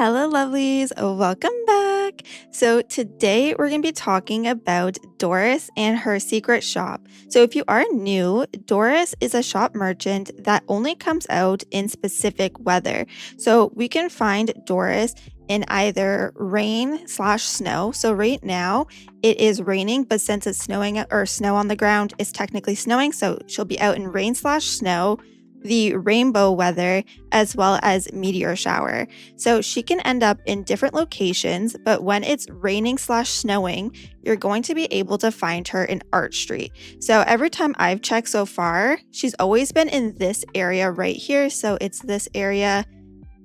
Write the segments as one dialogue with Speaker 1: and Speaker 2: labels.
Speaker 1: Hello, lovelies. Welcome back. So, today we're going to be talking about Doris and her secret shop. So, if you are new, Doris is a shop merchant that only comes out in specific weather. So, we can find Doris in either rain/snow. So, right now it is raining, but since it's snowing or snow on the ground, it's technically snowing. So, she'll be out in rain/snow, the rainbow weather, as well as meteor shower. So she can end up in different locations, but when it's raining/snowing, you're going to be able to find her in Art Street. So every time I've checked so far, she's always been in this area right here. So it's this area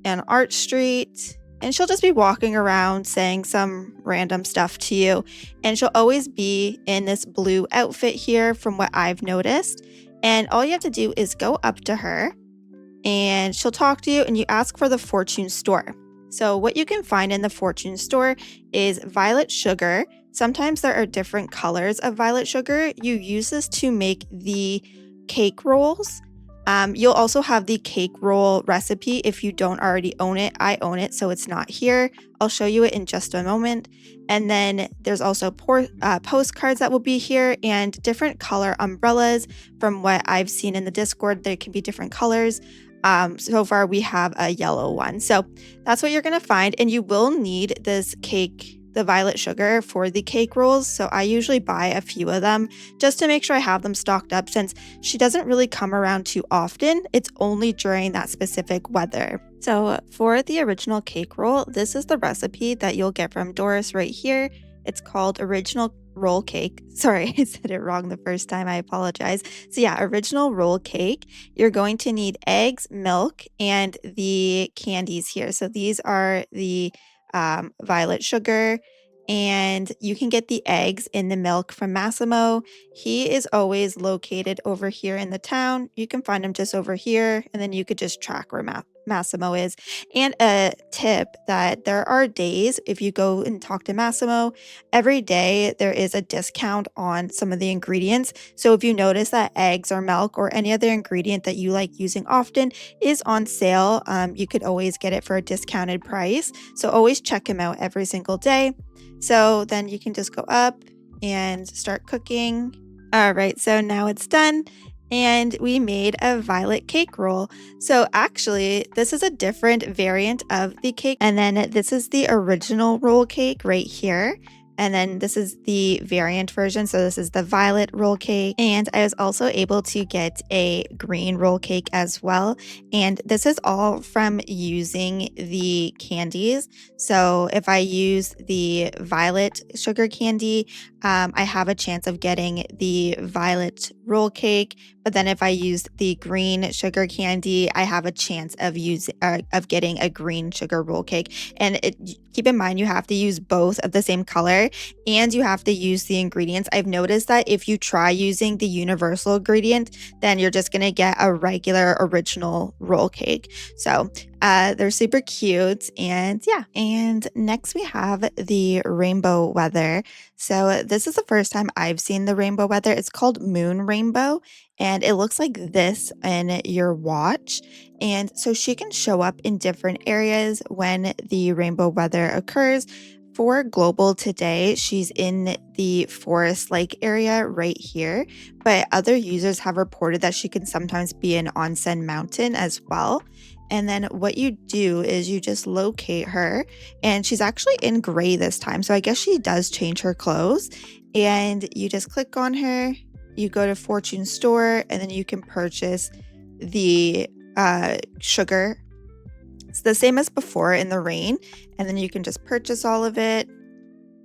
Speaker 1: and Art Street. And she'll just be walking around saying some random stuff to you. And she'll always be in this blue outfit here from what I've noticed. And all you have to do is go up to her and she'll talk to you and you ask for the fortune store. So what you can find in the fortune store is violet sugar. Sometimes there are different colors of violet sugar. You use this to make the cake rolls. You'll also have the cake roll recipe if you don't already own it. I own it, so it's not here. I'll show you it in just a moment. And then there's also postcards that will be here and different color umbrellas. From what I've seen in the Discord, there can be different colors. So far we have a yellow one. So that's what you're going to find. And you will need this cake, the violet sugar, for the cake rolls. So I usually buy a few of them just to make sure I have them stocked up, since she doesn't really come around too often. It's only during that specific weather. So for the original cake roll, this is the recipe that you'll get from Doris right here. It's called original roll cake. Sorry, I said it wrong the first time. I apologize. So yeah, original roll cake. You're going to need eggs, milk, and the candies here. So these are the violet sugar, and you can get the eggs in the milk from Massimo. He is always located over here in the town. You can find him just over here, and then you could just track where Massimo is. And a tip that there are days, if you go and talk to Massimo, every day there is a discount on some of the ingredients. So if you notice that eggs or milk or any other ingredient that you like using often is on sale, you could always get it for a discounted price. So always check him out every single day. So then you can just go up and start cooking. All right, so now it's done. And we made a violet cake roll. So actually, this is a different variant of the cake. And then this is the original roll cake right here. And then this is the variant version. So this is the violet roll cake. And I was also able to get a green roll cake as well. And this is all from using the candies. So if I use the violet sugar candy, I have a chance of getting the violet roll cake. But then if I use the green sugar candy, I have a chance of getting a green sugar roll cake. And keep in mind, you have to use both of the same color and you have to use the ingredients. I've noticed that if you try using the universal ingredient, then you're just going to get a regular original roll cake. So they're super cute. And yeah, and next we have the rainbow weather. So this is the first time I've seen the rainbow weather. It's called moon rainbow, and it looks like this in your watch. And so she can show up in different areas when the rainbow weather occurs. For global today, she's in the Forest Lake area right here, but other users have reported that she can sometimes be in Onsen Mountain as well. And then what you do is you just locate her, and she's actually in gray this time. So I guess she does change her clothes, and you just click on her, you go to Fortune Store, and then you can purchase the sugar. It's the same as before in the rain, and then you can just purchase all of it.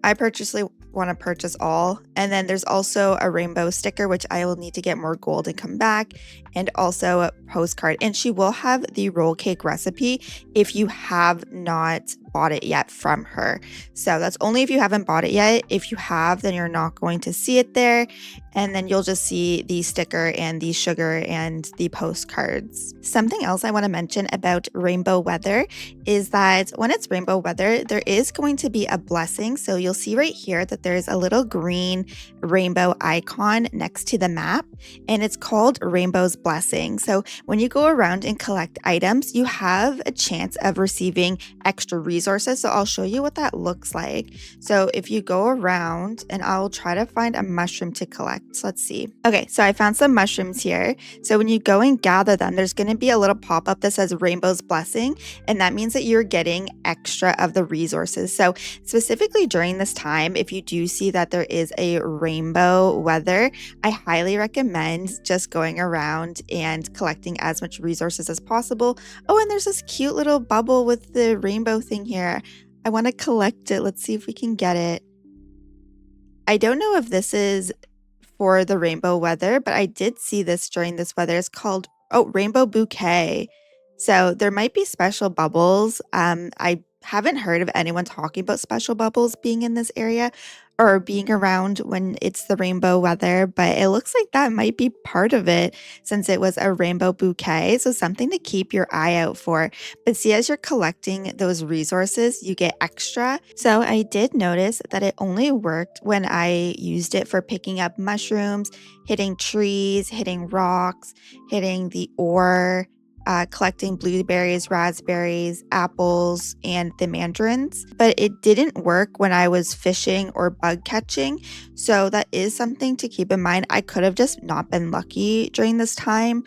Speaker 1: I personally want to purchase all. And then there's also a rainbow sticker, which I will need to get more gold and come back, and also a postcard. And she will have the roll cake recipe if you have not bought it yet from her. So that's only if you haven't bought it yet. If you have, then you're not going to see it there. And then you'll just see the sticker and the sugar and the postcards. Something else I want to mention about rainbow weather is that when it's rainbow weather, there is going to be a blessing. So you'll see right here that there's a little green rainbow icon next to the map, and it's called Rainbow's Blessing. So when you go around and collect items, you have a chance of receiving extra resources resources. So I'll show you what that looks like. So if you go around, and I'll try to find a mushroom to collect. So let's see. Okay, so I found some mushrooms here. So when you go and gather them, there's going to be a little pop-up that says Rainbow's Blessing, and that means that you're getting extra of the resources. So specifically during this time, if you do see that there is a rainbow weather, I highly recommend just going around and collecting as much resources as possible. Oh, and there's this cute little bubble with the rainbow thing here. I want to collect it. Let's see if we can get it. I don't know if this is for the rainbow weather, but I did see this during this weather. It's called, oh, Rainbow Bouquet. So there might be special bubbles. I haven't heard of anyone talking about special bubbles being in this area or being around when it's the rainbow weather, but it looks like that might be part of it since it was a rainbow bouquet. So something to keep your eye out for. But see, as you're collecting those resources, you get extra. So I did notice that it only worked when I used it for picking up mushrooms, hitting trees, hitting rocks, hitting the ore, collecting blueberries, raspberries, apples, and the mandarins. But it didn't work when I was fishing or bug catching. So that is something to keep in mind. I could have just not been lucky during this time.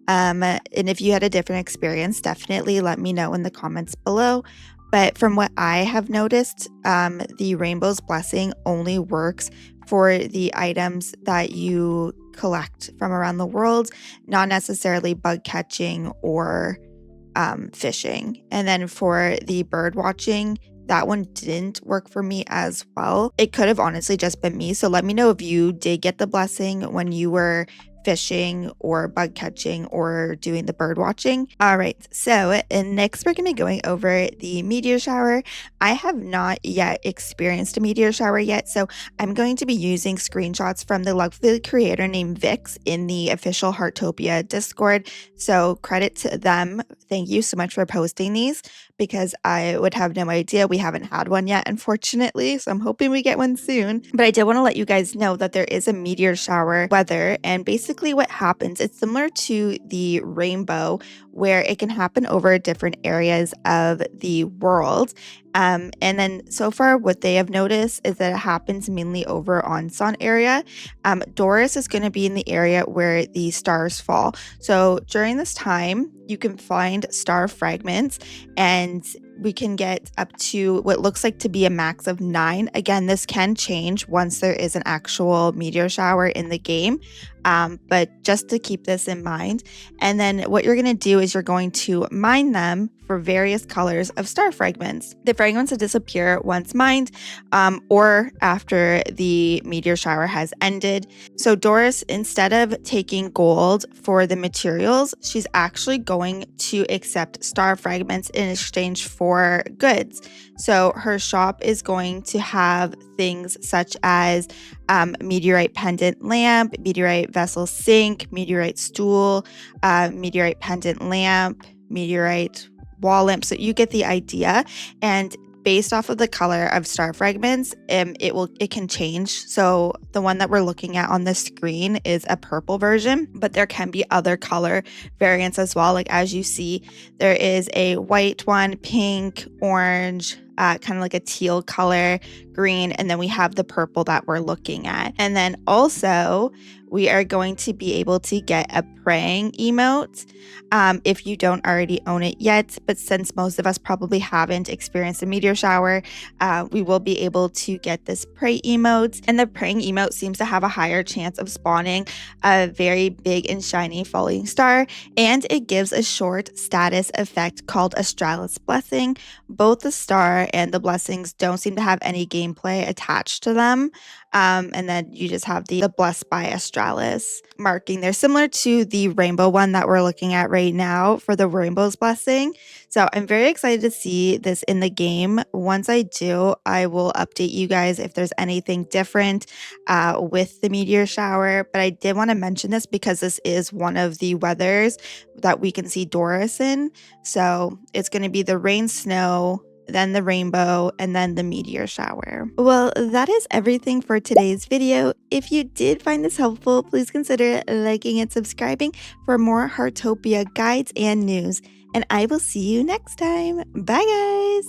Speaker 1: And if you had a different experience, definitely let me know in the comments below. But from what I have noticed, the Rainbow's Blessing only works for the items that you collect from around the world, not necessarily bug catching or fishing. And then for the bird watching, that one didn't work for me as well. It could have honestly just been me. So let me know if you did get the blessing when you were fishing or bug catching or doing the bird watching. All right, so next we're going to be going over the meteor shower. I have not yet experienced a meteor shower yet, so I'm going to be using screenshots from the Lovely creator named Vix in the official Heartopia Discord. So credit to them. Thank you so much for posting these because I would have no idea. We haven't had one yet, unfortunately, so I'm hoping we get one soon. But I did want to let you guys know that there is a meteor shower weather, and basically what happens, it's similar to the rainbow where it can happen over different areas of the world. And then so far what they have noticed is that it happens mainly over on Sun area. Doris is going to be in the area where the stars fall. So during this time, you can find star fragments, and we can get up to what looks like to be a max of 9. Again, this can change once there is an actual meteor shower in the game, but just to keep this in mind. And then what you're going to do is you're going to mine them for various colors of star fragments. The fragments will disappear once mined or after the meteor shower has ended. So Doris, instead of taking gold for the materials, she's actually going to accept star fragments in exchange for goods. So her shop is going to have things such as meteorite pendant lamp, meteorite vessel sink, meteorite stool, meteorite pendant lamp, meteorite wall lamp. So you get the idea. And based off of the color of star fragments, it can change. So the one that we're looking at on the screen is a purple version, but there can be other color variants as well. Like as you see, there is a white one, pink, orange, kind of like a teal color, green, and then we have the purple that we're looking at. And then also we are going to be able to get a praying emote if you don't already own it yet. But since most of us probably haven't experienced a meteor shower, we will be able to get this pray emote. And the praying emote seems to have a higher chance of spawning a very big and shiny falling star. And it gives a short status effect called Astralis Blessing. Both the star and the blessings don't seem to have any gameplay attached to them. And then you just have the Blessed by Astralis marking there, similar to the rainbow one that we're looking at right now for the Rainbow's Blessing. So I'm very excited to see this in the game. Once I do, I will update you guys if there's anything different with the meteor shower. But I did want to mention this because this is one of the weathers that we can see Doris in. So it's going to be the rain, snow, then the rainbow, and then the meteor shower. Well, that is everything for today's video. If you did find this helpful, please consider liking and subscribing for more Heartopia guides and news. And I will see you next time. Bye, guys!